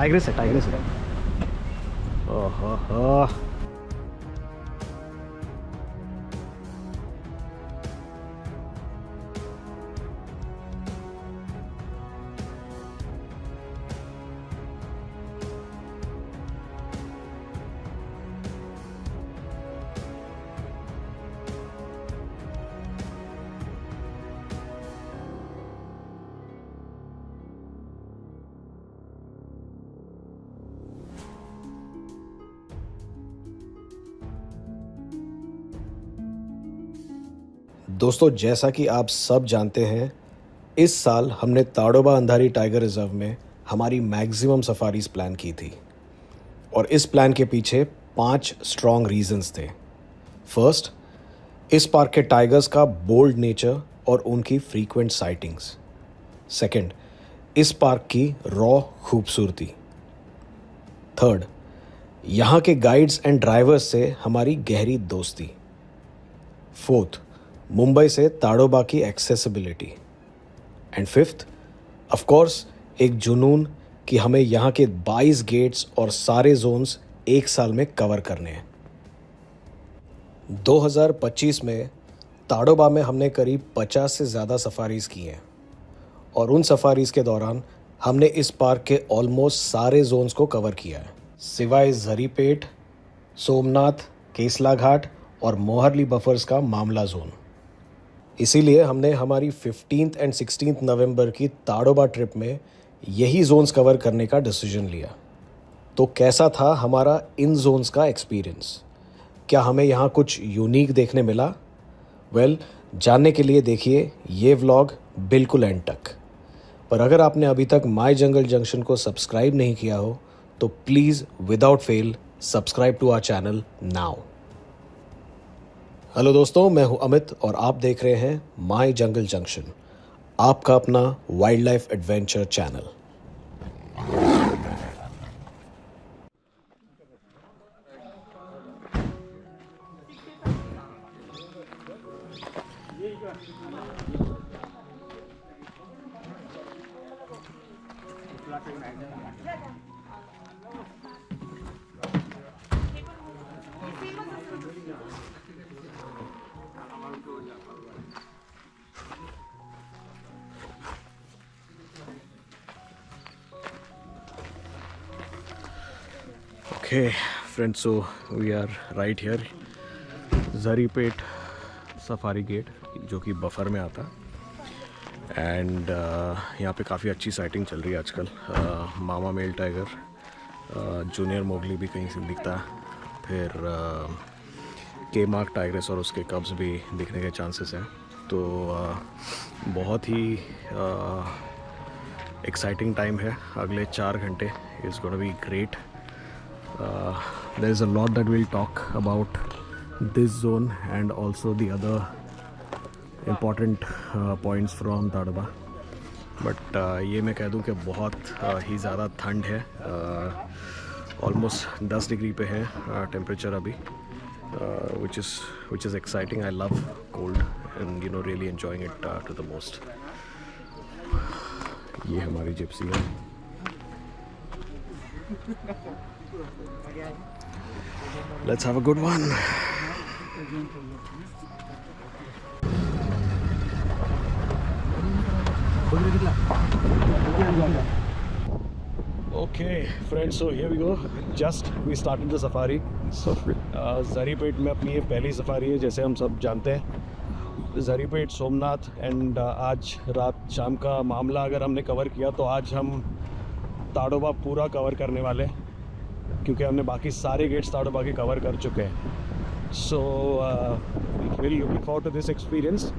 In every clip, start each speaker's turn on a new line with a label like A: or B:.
A: Tigress है, tigress है। ओहो,
B: दोस्तों, जैसा कि आप सब जानते हैं, इस साल हमने ताडोबा अंधारी टाइगर रिजर्व में हमारी मैक्सिमम सफारीज प्लान की थी और इस प्लान के पीछे 5 स्ट्रॉन्ग रीजंस थे। फर्स्ट, इस पार्क के टाइगर्स का बोल्ड नेचर और उनकी फ्रीक्वेंट साइटिंग्स। सेकंड, इस पार्क की रॉ खूबसूरती। थर्ड, यहाँ के गाइड्स एंड ड्राइवर्स से हमारी गहरी दोस्ती। फोर्थ, मुंबई से ताडोबा की accessibility. And fifth, of course, एक जुनून कि हमें यहाँ के 22 गेट्स और सारे जोन्स एक साल में कवर करने हैं। 2025 में ताडोबा में हमने करीब 50 से ज़्यादा सफारीज़ की हैं और उन सफारीज़ के दौरान हमने इस पार्क के ऑलमोस्ट सारे जोन्स को कवर किया है, सिवाय ज़रीपेट, सोमनाथ, केसला घाट और मोहरली बफर्स का मामला जोन। इसीलिए हमने हमारी 15 एंड 16 नवंबर की ताडोबा ट्रिप में यही जोन्स कवर करने का डिसीजन लिया। तो कैसा था हमारा इन जोन्स का एक्सपीरियंस? क्या हमें यहाँ कुछ यूनिक देखने मिला? वेल, जानने के लिए देखिए ये व्लॉग बिल्कुल एंड तक। पर अगर आपने अभी तक माई जंगल जंक्शन को सब्सक्राइब नहीं किया हो तो please without fail subscribe to our channel now. Hello दोस्तों, मैं हूं अमित और आप देख रहे हैं माई जंगल जंक्शन, आपका अपना wild life adventure channel. Okay, friends, so we are right here, Zaripet safari gate, जो कि बफर में आता है। एंड यहाँ पे काफ़ी अच्छी साइटिंग चल रही है आजकल। मामा मेल टाइगर, जूनियर मोगली भी कहीं से दिखता है, फिर के मार्क टाइग्रेस और उसके कब्स भी दिखने के चांसेस हैं। तो बहुत ही एक्साइटिंग टाइम है। अगले 4 घंटे is gonna be great. There is a lot that we'll talk about this zone and also the other important points from Tadoba. But ये मैं कह दूँ कि बहुत ही ज़्यादा ठंड है। ऑलमोस्ट 10 डिग्री पे है टेम्परेचर अभी, which is exciting. I love cold and really enjoying it to the most. ये हमारी जिप्सी है। Let's have a good one. Okay, friends, so here we go. Just we started the safari. So, ज़रीपेट में अपनी ये पहली safari है, जैसे हम सब जानते हैं। ज़रीपेट, सोमनाथ एंड आज रात शाम का मामला अगर हमने कवर किया तो आज हम ताडोबा पूरा कवर करने वाले हैं, क्योंकि हमने बाकी सारे गेट्स ताडोबा के कवर कर चुके हैं। So really looking forward to this experience.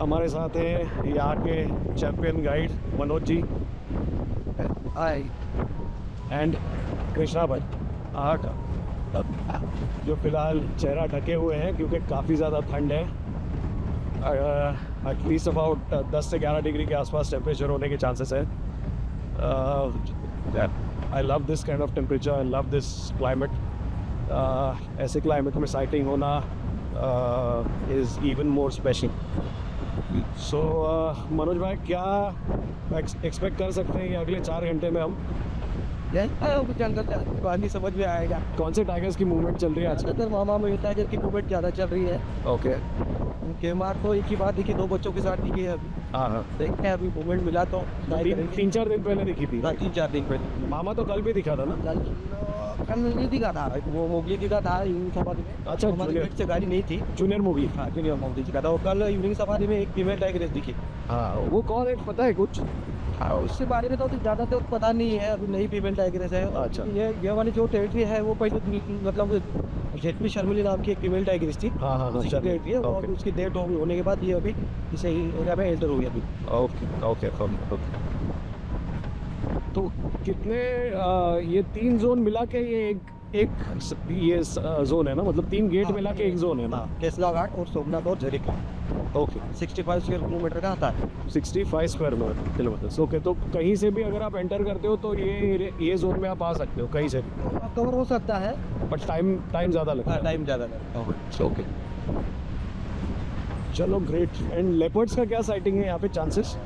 B: हमारे साथ हैं यहाँ के champion guide Manoj ji, hi, and Krishna भाई, जो फ़िलहाल चेहरा ढके हुए हैं क्योंकि काफ़ी ज़्यादा ठंड है। एटलीस्ट अबाउट 10 से 11 डिग्री के आसपास टेम्परेचर होने के चांसेस है। I love this kind of temperature, I love this climate. ऐसे क्लाइमेट में साइटिंग होना is even more special. So Manoj भाई, क्या एक्सपेक्ट कर सकते हैं कि अगले 4 घंटे में हम
A: कुछ जंगल पानी समझ में आएगा।
C: कौन से टाइगर्स की मूवमेंट चल रही है आजकल?
A: ज़्यादातर मामा में टाइगर की मूवमेंट ज़्यादा चल रही है।
C: ओके।
A: उनके मार तो एक ही बात दिखी, 2 बच्चों के साथ दिखी है अभी।
C: हाँ हाँ,
A: देखते हैं अभी मूवमेंट मिला तो
C: तीन चार दिन पहले दिखी थी।
A: 3-4 दिन पहले।
C: मामा तो कल भी दिखा था ना?
A: कल नहीं दिखा था, वो मोगली दिखा था इवनिंग सफारी में।
C: अच्छा,
A: हमारी
C: जूनियर।
A: गेट से गाड़ी नहीं थी।
C: Junior movie.
A: हाँ, जूनियर मोगली दिखा था। और कल इवनिंग सफारी में एक फीमेल टाइगर दिखी।
C: हाँ, वो कौन है पता है कुछ?
A: हाँ, उसके बारे में तो ज़्यादा तो पता नहीं है, अभी नई फीमेल टाइगरेस है।
C: अच्छा।
A: ये वाली जो टेरिटरी है वो पहले मतलब जेटली शर्मिली नाम की एक फीमेल टाइगरेस थी।
C: हाँ हाँ हाँ,
A: उसी की
C: चलिए।
A: टेरिटरी है और
C: ओके
A: उसकी डेट होने के बाद ये अभी इसे एरिया में एंटर हुई अभी।
C: Okay okay okay. तो कितने ये 3 जोन मिला के ये एक ये जोन है ना, मतलब 3 गेट मिला के एक जोन है ना?
A: केसला घाट और सोमनाथ और झरीका
C: ओके।
A: 65 स्क्वायर किलोमीटर का आता है।
C: 65 स्क्वायर किलोमीटर। ओके, तो कहीं से भी अगर आप एंटर करते हो तो ये जोन में आप आ सकते हो कहीं से भी,
A: कवर हो सकता है,
C: बट टाइम ज़्यादा लगता है।
A: टाइम ज़्यादा लगता है।
C: ओके, चलो ग्रेट। एंड लेपर्ड्स का क्या साइटिंग है यहाँ पे चांसेस?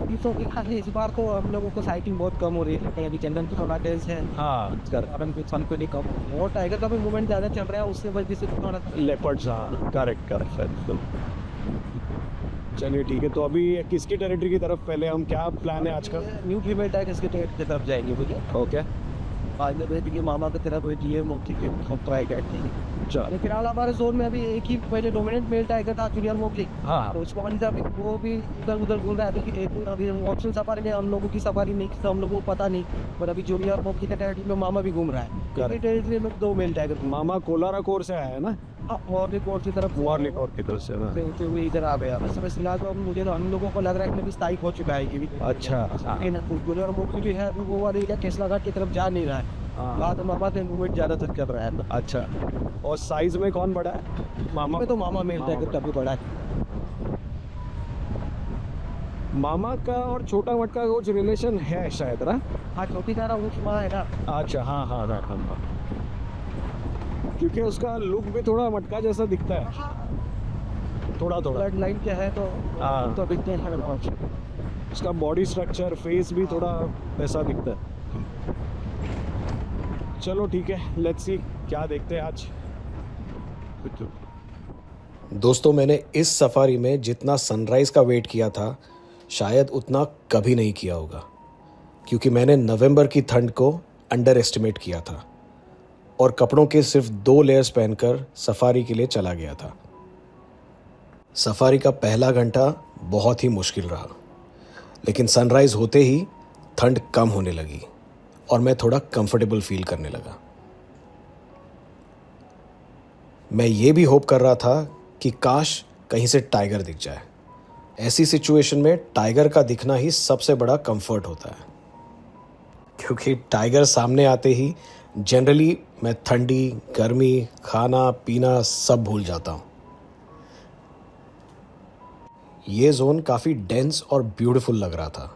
A: इस बार तो हम लोगों को साइटिंग बहुत कम हो रही है। अभी चंदन की थोड़ा डेंस है।
C: हाँ,
A: कारण कुछ सन को नहीं कम और टाइगर का भी मूवमेंट ज़्यादा चल रहा है, उससे वजह से थोड़ा
C: लेपर्ड्स, हाँ करेक्ट बिल्कुल। चलिए ठीक है, तो अभी किसकी टेरिटरी की तरफ पहले हम, क्या प्लान है आज का?
A: न्यू फीमेल टाइगर की तरफ जाएंगे मुझे।
C: ओके,
A: आज में मामा की तरफ ये मोती के ट्राई करते हैं।
C: चलो।
A: फिलहाल हमारे जोन में अभी एक ही पहले डोमिनेंट मेल टाइगर था, जूनियर मोगली।
C: हाँ
A: तो उसको वो भी इधर उधर घूम रहा है। अभी ऑप्शन सफारी में हम लोगों की सफारी नहीं, तो हम लोगों को पता नहीं, पर अभी जूनियर मोगली का टेरिटरी में मामा भी घूम रहा है। टेरिटरी में 2 मेल टाइगर।
C: मामा कोलारा कोर से आया है ना?
A: और कोर की तरफ
C: वार्लिक कोर की तरफ से ना?
A: से हुए इधर आ गया। बस फिलहाल तो मुझे तो हम लोगों को लग रहा है कि अभी स्थायिक हो चुका है ये भी।
C: अच्छा।
A: जूनियर मोगली भी है, वो वाला एरिया केसला घाट की तरफ जा नहीं रहा है। बाद में मामा से मूवमेंट ज़्यादातर कर रहा है।
C: अच्छा, और साइज में कौन बड़ा है? मामा
A: में तो मामा मेल टाइगर काफी बड़ा है।
C: मामा का और छोटा मटका का कुछ रिलेशन है शायद ना?
A: हाँ, छोटी तारा उसमा है ना।
C: अच्छा, हाँ हाँ हाँ हाँ, क्योंकि उसका लुक भी थोड़ा मटका जैसा दिखता है, थोड़ा थोड़ा।
A: ब्लड लाइन क्या है तो
C: हाँ।
A: तो दिखते हैं।
C: उसका बॉडी स्ट्रक्चर, फेस भी थोड़ा वैसा दिखता है। चलो ठीक है, लेट्स सी क्या देखते हैं आज।
B: दोस्तों, मैंने इस सफारी में जितना सनराइज़ का वेट किया था शायद उतना कभी नहीं किया होगा, क्योंकि मैंने नवंबर की ठंड को अंडर एस्टिमेट किया था और कपड़ों के सिर्फ 2 लेयर्स पहनकर सफारी के लिए चला गया था। सफारी का पहला घंटा बहुत ही मुश्किल रहा, लेकिन सनराइज़ होते ही ठंड कम होने लगी और मैं थोड़ा कंफर्टेबल फील करने लगा। मैं ये भी होप कर रहा था कि काश कहीं से टाइगर दिख जाए। ऐसी सिचुएशन में टाइगर का दिखना ही सबसे बड़ा कंफर्ट होता है, क्योंकि टाइगर सामने आते ही जनरली मैं ठंडी, गर्मी, खाना पीना सब भूल जाता हूँ। ये जोन काफ़ी डेंस और ब्यूटीफुल लग रहा था,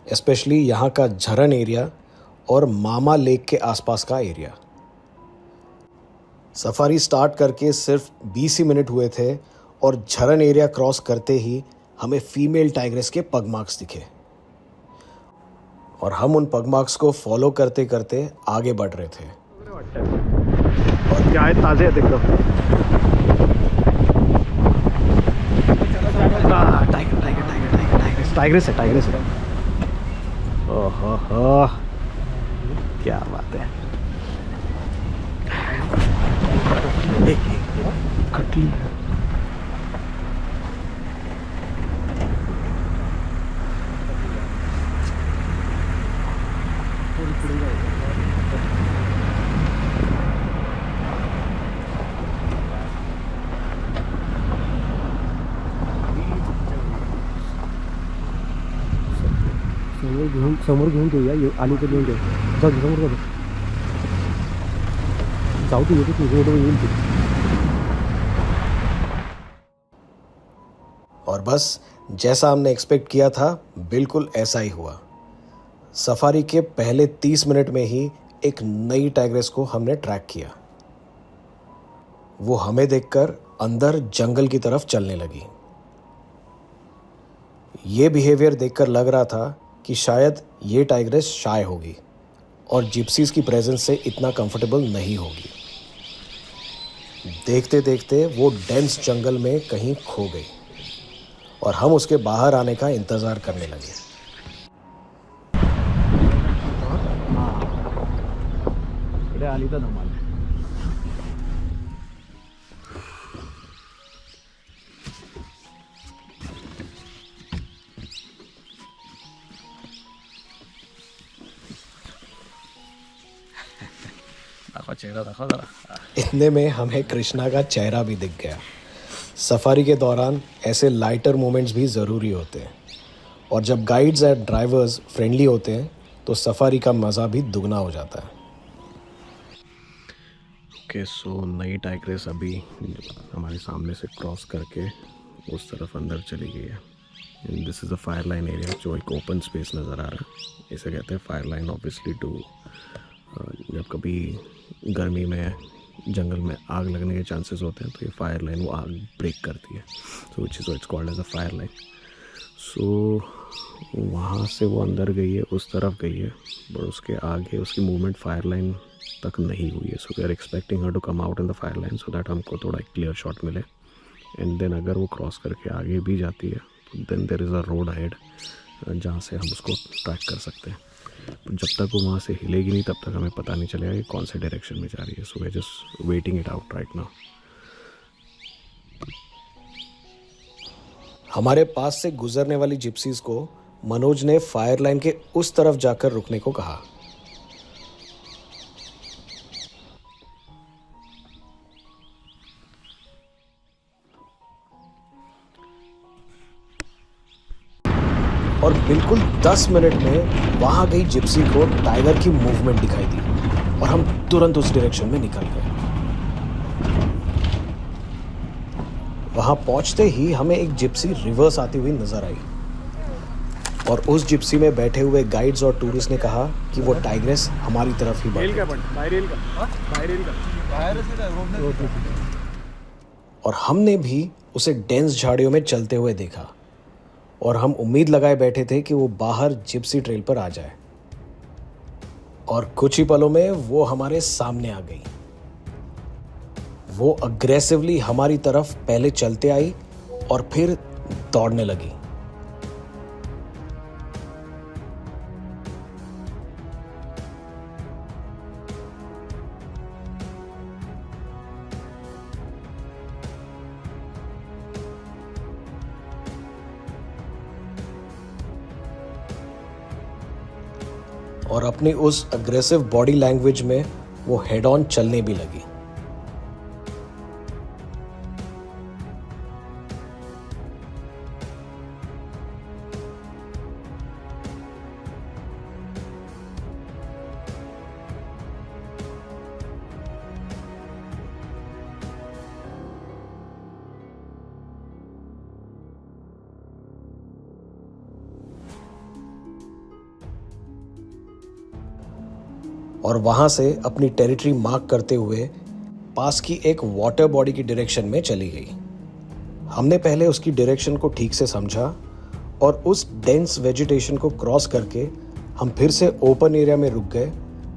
B: स्पेशली यहाँ का झरन एरिया और मामा लेक के आसपास का एरिया। सफारी स्टार्ट करके सिर्फ 20 ही मिनट हुए थे और झरन एरिया क्रॉस करते ही हमें फीमेल टाइग्रेस के पग मार्क्स दिखे और हम उन पग मार्क्स को फॉलो करते करते आगे बढ़ रहे थे।
C: और क्या है, ताज़े है एकदम। टाइग्रेस है। ओहो, क्या बात है। कटली समोर घेऊन ठेवूया आणि ते घेऊन ठेव. जाऊ समोर जाऊ तू येतो तुझं येईल तू.
B: और बस जैसा हमने एक्सपेक्ट किया था बिल्कुल ऐसा ही हुआ। सफारी के पहले 30 मिनट में ही एक नई टाइग्रेस को हमने ट्रैक किया। वो हमें देखकर अंदर जंगल की तरफ चलने लगी। ये बिहेवियर देखकर लग रहा था कि शायद ये टाइग्रेस शाय होगी, और जिप्सीज की प्रेजेंस से इतना कंफर्टेबल नहीं होगी। देखते देखते वो डेंस जंगल में कहीं खो गई और हम उसके बाहर आने का इंतज़ार करने लगे। इतने में हमें कृष्णा का चेहरा भी दिख गया। सफारी के दौरान ऐसे लाइटर मोमेंट्स भी ज़रूरी होते हैं और जब गाइड्स या ड्राइवर्स फ्रेंडली होते हैं तो सफारी का मज़ा भी दुगना हो जाता है। ओके, सो नई टाइग्रेस अभी हमारे सामने से क्रॉस करके उस तरफ अंदर चली गई है। This is a fire line area, जो एक ओपन स्पेस नज़र आ रहा है। इसे कहते हैं फायर लाइन ऑब्वियसली टू, जब कभी गर्मी में जंगल में आग लगने के चांसेस होते हैं तो ये फायर लाइन वो आग ब्रेक करती है, so which is it's called as a fire line. So वहाँ से वो अंदर गई है, उस तरफ गई है, बट उसके आगे उसकी मूवमेंट फायर लाइन तक नहीं हुई है। So we are expecting her to come out in the fire line so that हमको थोड़ा क्लियर शॉट मिले। एंड देन अगर वो क्रॉस करके आगे भी जाती है तो then there is a road ahead जहाँ से हम उसको ट्रैक कर सकते हैं। जब तक वो वहाँ से हिलेगी नहीं तब तक हमें पता नहीं चलेगा कि कौन से डायरेक्शन में जा रही है। So we are just waiting it out right now. हमारे पास से गुजरने वाली जिप्सीज को मनोज ने फायर लाइन के उस तरफ जाकर रुकने को कहा। और बिल्कुल 10 मिनट में वहां गई जिप्सी को टाइगर की मूवमेंट दिखाई दी और हम तुरंत उस डायरेक्शन में निकल गए। वहां पहुंचते ही हमें एक जिप्सी रिवर्स आती हुई नजर आई और उस जिप्सी में बैठे हुए गाइड्स और टूरिस्ट ने कहा कि वो टाइग्रेस हमारी तरफ ही बढ़ रही थी। और हमने भी उसे डेंस झाड़ियों में चलते हुए देखा और हम उम्मीद लगाए बैठे थे कि वो बाहर जिप्सी ट्रेल पर आ जाए। और कुछ ही पलों में वो हमारे सामने आ गई। वो अग्रेसिवली हमारी तरफ पहले चलते आई और फिर दौड़ने लगी। और अपनी उस अग्रेसिव बॉडी लैंग्वेज में वो हेड ऑन चलने भी लगी। और वहां से अपनी टेरिटरी मार्क करते हुए पास की एक वाटर बॉडी की डायरेक्शन में चली गई। हमने पहले उसकी डायरेक्शन को ठीक से समझा और उस डेंस वेजिटेशन को क्रॉस करके हम फिर से ओपन एरिया में रुक गए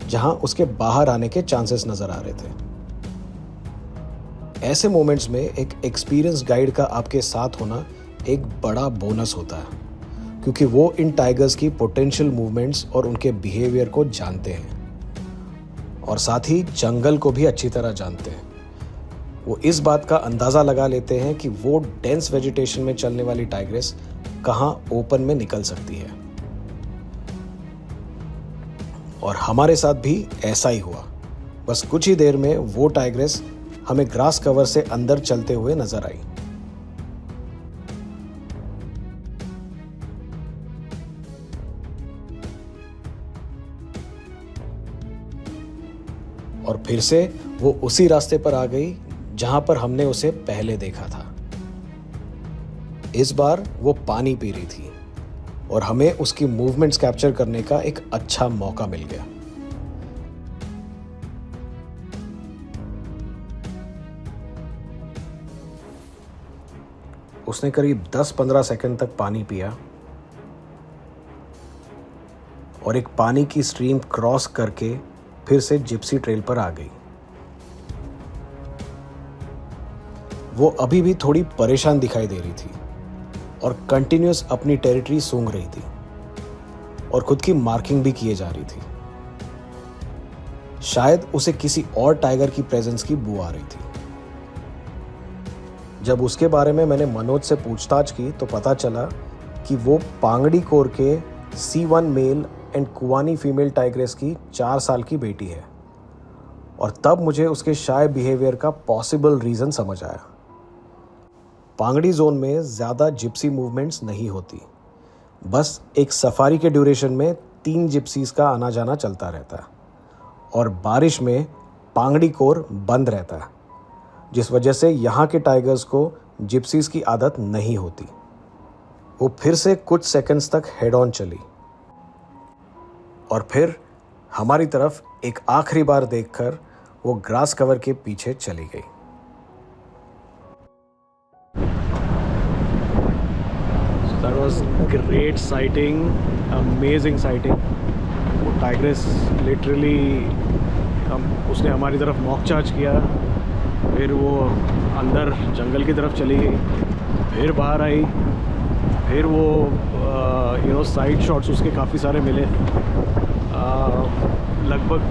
B: जहां उसके बाहर आने के चांसेस नजर आ रहे थे। ऐसे मोमेंट्स में एक एक्सपीरियंस गाइड का आपके साथ होना एक बड़ा बोनस होता है, क्योंकि वो इन टाइगर्स की पोटेंशियल मूवमेंट्स और उनके बिहेवियर को जानते हैं और साथ ही जंगल को भी अच्छी तरह जानते हैं। वो इस बात का अंदाज़ा लगा लेते हैं कि वो डेंस वेजिटेशन में चलने वाली टाइग्रेस कहाँ ओपन में निकल सकती है। और हमारे साथ भी ऐसा ही हुआ। बस कुछ ही देर में वो टाइग्रेस हमें ग्रास कवर से अंदर चलते हुए नजर आई। और फिर से वो उसी रास्ते पर आ गई जहां पर हमने उसे पहले देखा था। इस बार वो पानी पी रही थी और हमें उसकी मूवमेंट्स कैप्चर करने का एक अच्छा मौका मिल गया। उसने करीब 10-15 सेकंड तक पानी पिया और एक पानी की स्ट्रीम क्रॉस करके फिर से जिप्सी ट्रेल पर आ गई। वो अभी भी थोड़ी परेशान दिखाई दे रही थी और कंटिन्यूअस अपनी टेरिटरी सूंघ रही थी और खुद की मार्किंग भी किए जा रही थी। शायद उसे किसी और टाइगर की प्रेजेंस की बू आ रही थी। जब उसके बारे में मैंने मनोज से पूछताछ की तो पता चला कि वो पांगड़ी कोर के C1 male and Kuwani female tigress की 4 साल की बेटी है। और तब मुझे उसके शाय बिहेवियर का पॉसिबल रीज़न समझ आया। पांगड़ी जोन में ज़्यादा जिप्सी मूवमेंट्स नहीं होती, बस एक सफारी के ड्यूरेशन में 3 जिप्सीज का आना जाना चलता रहता है और बारिश में पांगड़ी कोर बंद रहता है, जिस वजह से यहाँ के टाइगर्स को जिप्सीज की आदत नहीं होती। वो फिर से कुछ सेकंड्स तक हेड ऑन चली और फिर हमारी तरफ एक आखिरी बार देखकर वो ग्रास कवर के पीछे चली गई।
C: That was great sighting, amazing sighting. वो टाइग्रेस लिटरली उसने हमारी तरफ मॉक चार्ज किया, फिर वो अंदर जंगल की तरफ चली गई, फिर बाहर आई, फिर वो साइड शॉट्स उसके काफ़ी सारे मिले। लगभग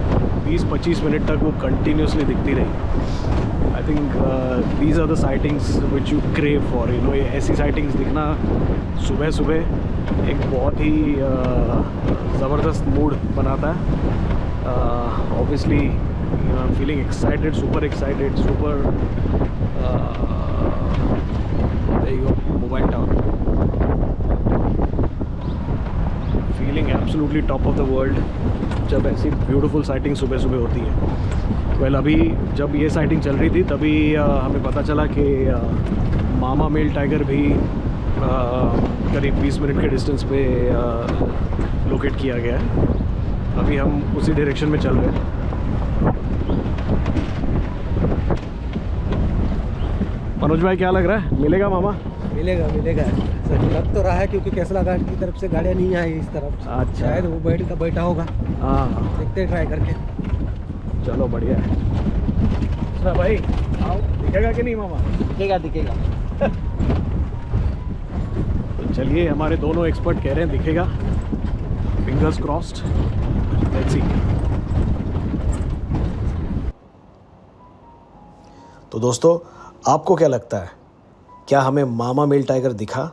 C: 20-25 मिनट तक वो कंटिन्यूसली दिखती रही। I think these are the sightings which you crave for. ये ऐसी साइटिंग्स दिखना सुबह सुबह एक बहुत ही ज़बरदस्त मूड बनाता है। Obviously I am feeling excited, super excited, super mobile town, feeling absolutely top of the world जब ऐसी ब्यूटीफुल साइटिंग सुबह सुबह होती है। वेल अभी जब ये साइटिंग चल रही थी तभी हमें पता चला कि मामा मेल टाइगर भी करीब 20 मिनट के डिस्टेंस पे लोकेट किया गया है। अभी हम उसी डायरेक्शन में चल रहे हैं। मनोज भाई क्या लग रहा है, मिलेगा मामा?
A: मिलेगा सर, लग तो रहा है क्योंकि कैसला घाट की तरफ से गाड़ियाँ नहीं आई इस तरफ।
C: अच्छा,
A: शायद वो बैठा होगा।
C: हाँ,
A: देखते हैं ट्राई करके।
C: चलो बढ़िया है। अच्छा भाई आओ, दिखेगा कि नहीं मामा?
A: दिखेगा।
C: तो चलिए, हमारे दोनों एक्सपर्ट कह रहे हैं दिखेगा। Fingers crossed, let's see.
B: तो दोस्तों, आपको क्या लगता है, क्या हमें मामा मेल टाइगर दिखा?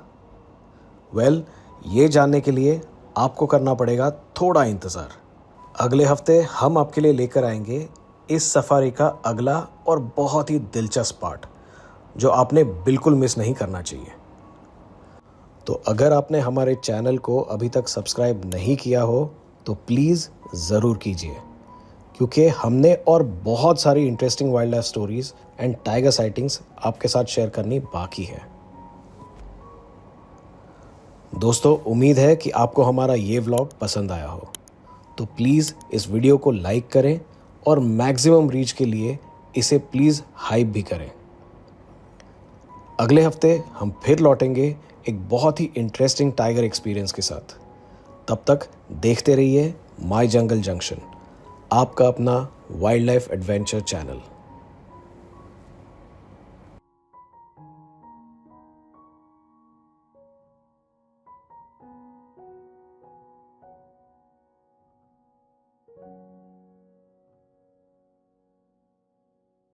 B: वेल, ये जानने के लिए आपको करना पड़ेगा थोड़ा इंतज़ार। अगले हफ्ते हम आपके लिए लेकर आएंगे इस सफारी का अगला और बहुत ही दिलचस्प पार्ट, जो आपने बिल्कुल मिस नहीं करना चाहिए। तो अगर आपने हमारे चैनल को अभी तक सब्सक्राइब नहीं किया हो तो प्लीज़ ज़रूर कीजिए, क्योंकि हमने और बहुत सारी interesting wild life stories and tiger sightings आपके साथ शेयर करनी बाकी है। दोस्तों, उम्मीद है कि आपको हमारा ये व्लॉग पसंद आया हो, तो प्लीज़ इस वीडियो को लाइक करें और मैक्सिमम रीच के लिए इसे प्लीज़ हाइप भी करें। अगले हफ्ते हम फिर लौटेंगे एक बहुत ही इंटरेस्टिंग टाइगर एक्सपीरियंस के साथ। तब तक देखते रहिए माय जंगल जंक्शन, आपका अपना वाइल्ड लाइफ एडवेंचर चैनल।